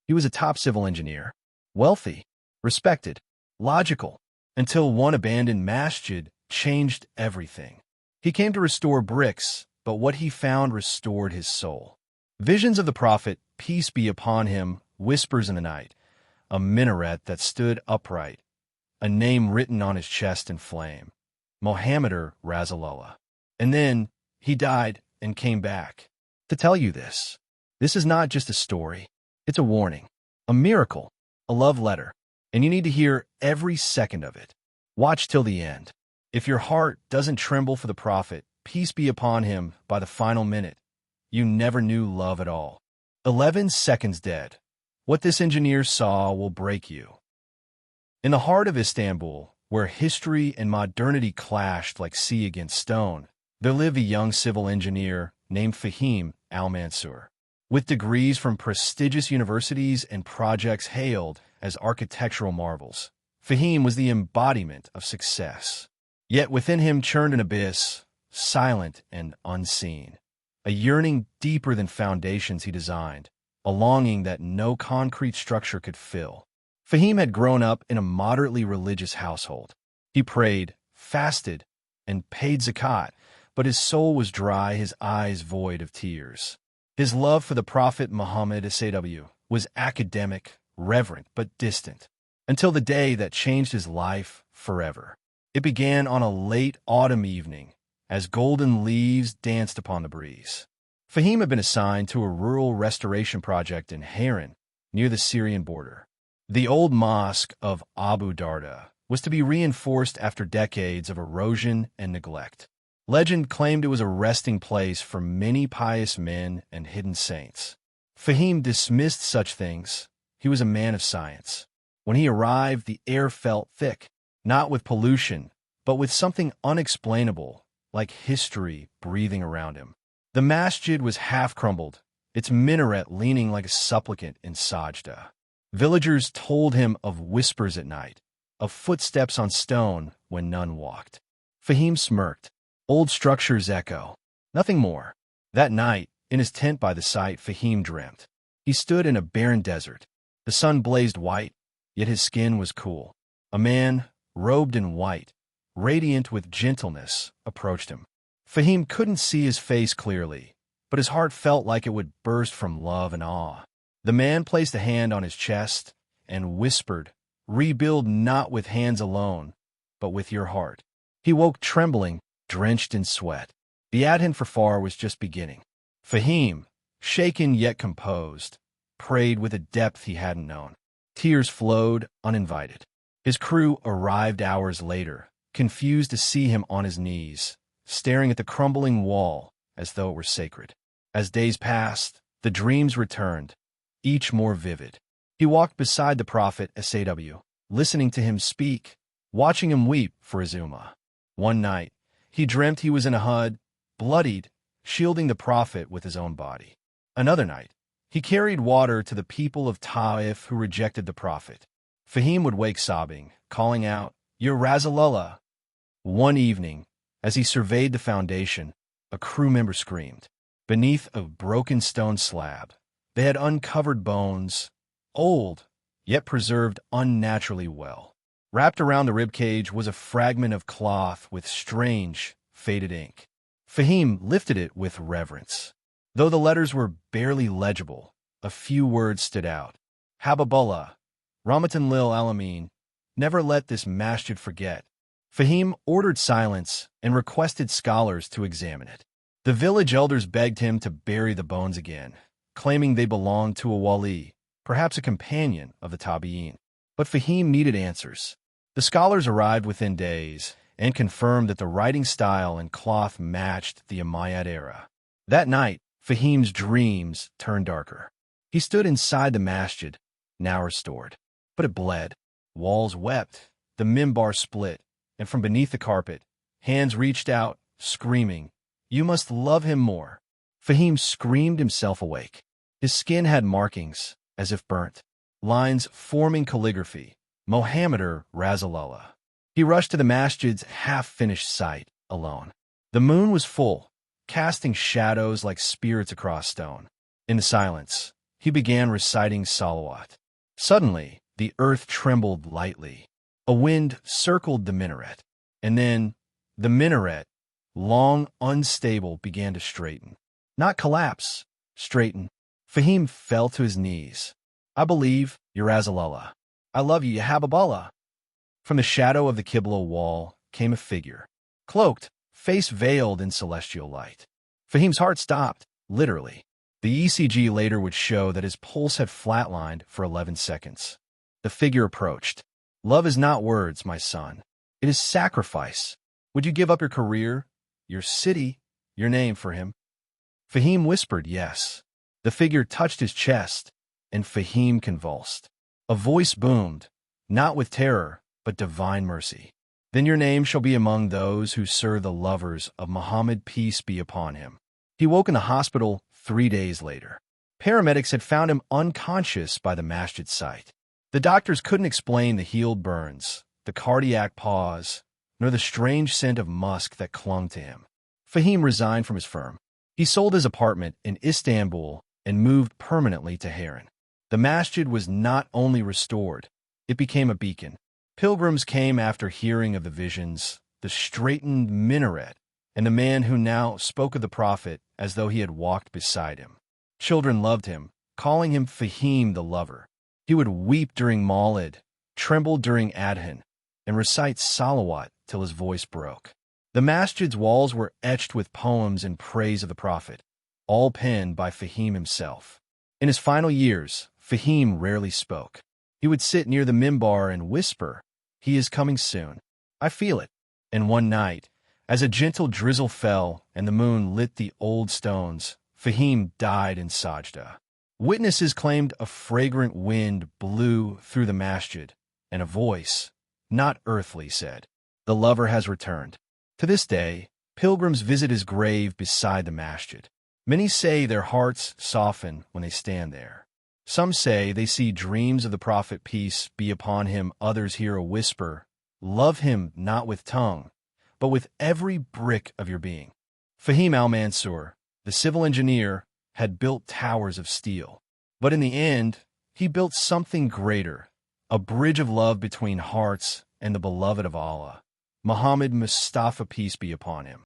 He was a top civil engineer, wealthy, respected, logical, until one abandoned masjid changed everything. He came to restore bricks, but what he found restored his soul. Visions of the Prophet, peace be upon him, whispers in the night, a minaret that stood upright, a name written on his chest in flame, Muhammad Rasulullah. And then he died and came back. To tell you this is not just a story, it's a warning, a miracle, a love letter, and you need to hear every second of it. Watch till the end. If your heart doesn't tremble for the Prophet, peace be upon him, by the final minute, you never knew love at all. 11 seconds dead. What this engineer saw will break you. In the heart of Istanbul, where history and modernity clashed like sea against stone, there lived a young civil engineer named Faheem Al-Mansoor. With degrees from prestigious universities and projects hailed as architectural marvels, Faheem was the embodiment of success. Yet within him churned an abyss, silent and unseen, a yearning deeper than foundations he designed, a longing that no concrete structure could fill. Faheem had grown up in a moderately religious household. He prayed, fasted, and paid zakat, but his soul was dry, his eyes void of tears. His love for the Prophet Muhammad SAW was academic, reverent, but distant, until the day that changed his life forever. It began on a late autumn evening, as golden leaves danced upon the breeze. Faheem had been assigned to a rural restoration project in Haran, near the Syrian border. The old mosque of Abu Darda was to be reinforced after decades of erosion and neglect. Legend claimed it was a resting place for many pious men and hidden saints. Faheem dismissed such things. He was a man of science. When he arrived, the air felt thick, not with pollution, but with something unexplainable, like history breathing around him. The masjid was half-crumbled, its minaret leaning like a supplicant in sajda. Villagers told him of whispers at night, of footsteps on stone when none walked. Faheem smirked. Old structures echo. Nothing more. That night, in his tent by the site, Faheem dreamt. He stood in a barren desert. The sun blazed white, yet his skin was cool. A man, robed in white, radiant with gentleness, approached him. Faheem couldn't see his face clearly, but his heart felt like it would burst from love and awe. The man placed a hand on his chest and whispered, "Rebuild not with hands alone, but with your heart." He woke trembling, drenched in sweat. The adhan for far was just beginning. Faheem, shaken yet composed, prayed with a depth he hadn't known. Tears flowed uninvited. His crew arrived hours later, confused to see him on his knees, staring at the crumbling wall as though it were sacred. As days passed, the dreams returned, each more vivid. He walked beside the Prophet SAW, listening to him speak, watching him weep for his ummah. One night, he dreamt he was in a hud, bloodied, shielding the Prophet with his own body. Another night, he carried water to the people of Ta'if who rejected the Prophet. Faheem would wake sobbing, calling out, "Ya Rasulullah." One evening, as he surveyed the foundation, a crew member screamed. Beneath a broken stone slab, they had uncovered bones, old, yet preserved unnaturally well. Wrapped around the ribcage was a fragment of cloth with strange, faded ink. Faheem lifted it with reverence. Though the letters were barely legible, a few words stood out. Habibullah, Rahmatan lil Alameen, never let this masjid forget. Faheem ordered silence and requested scholars to examine it. The village elders begged him to bury the bones again, claiming they belonged to a wali, perhaps a companion of the Tabi'in. But Faheem needed answers. The scholars arrived within days and confirmed that the writing style and cloth matched the Umayyad era. That night, Faheem's dreams turned darker. He stood inside the masjid, now restored. But it bled. Walls wept, the mimbar split, and from beneath the carpet, hands reached out, screaming, "You must love him more." Faheem screamed himself awake. His skin had markings, as if burnt, lines forming calligraphy, Muhammad Rasulullah. He rushed to the masjid's half-finished site, alone. The moon was full, casting shadows like spirits across stone. In the silence, He began reciting salawat. Suddenly, the earth trembled lightly. A wind circled the minaret, and then the minaret, long unstable, began to straighten. Not collapse, straighten. Faheem fell to his knees. I believe, Ya Rasulullah. I love you, Ya Habiballah. From the shadow of the Qibla wall came a figure, cloaked, face veiled in celestial light. Faheem's heart stopped, literally. The ECG later would show that his pulse had flatlined for 11 seconds. The figure approached. Love is not words, my son. It is sacrifice. Would you give up your career, your city, your name for him? Faheem whispered yes. The figure touched his chest, and Faheem convulsed. A voice boomed, not with terror, but divine mercy. Then your name shall be among those who serve the lovers of Muhammad, peace be upon him. He woke in the hospital 3 days later. Paramedics had found him unconscious by the masjid site. The doctors couldn't explain the healed burns, the cardiac pause, nor the strange scent of musk that clung to him. Faheem resigned from his firm. He sold his apartment in Istanbul and moved permanently to Harran. The masjid was not only restored, it became a beacon. Pilgrims came after hearing of the visions, the straightened minaret, and the man who now spoke of the prophet as though he had walked beside him. Children loved him, calling him Faheem the lover. He would weep during Mawlid, tremble during Adhan, and recite salawat till his voice broke. The masjid's walls were etched with poems in praise of the prophet, all penned by Faheem himself. In his final years, Faheem rarely spoke. He would sit near the mimbar and whisper, "He is coming soon. I feel it." And one night, as a gentle drizzle fell and the moon lit the old stones, Faheem died in sajda. Witnesses claimed a fragrant wind blew through the masjid, and a voice, not earthly, said, "The lover has returned." To this day, pilgrims visit his grave beside the masjid. Many say their hearts soften when they stand there. Some say they see dreams of the prophet, peace be upon him. Others hear a whisper, "Love him not with tongue, but with every brick of your being." Faheem Al-Mansoor, the civil engineer, had built towers of steel. But in the end, he built something greater, a bridge of love between hearts and the beloved of Allah, Muhammad Mustafa, peace be upon him.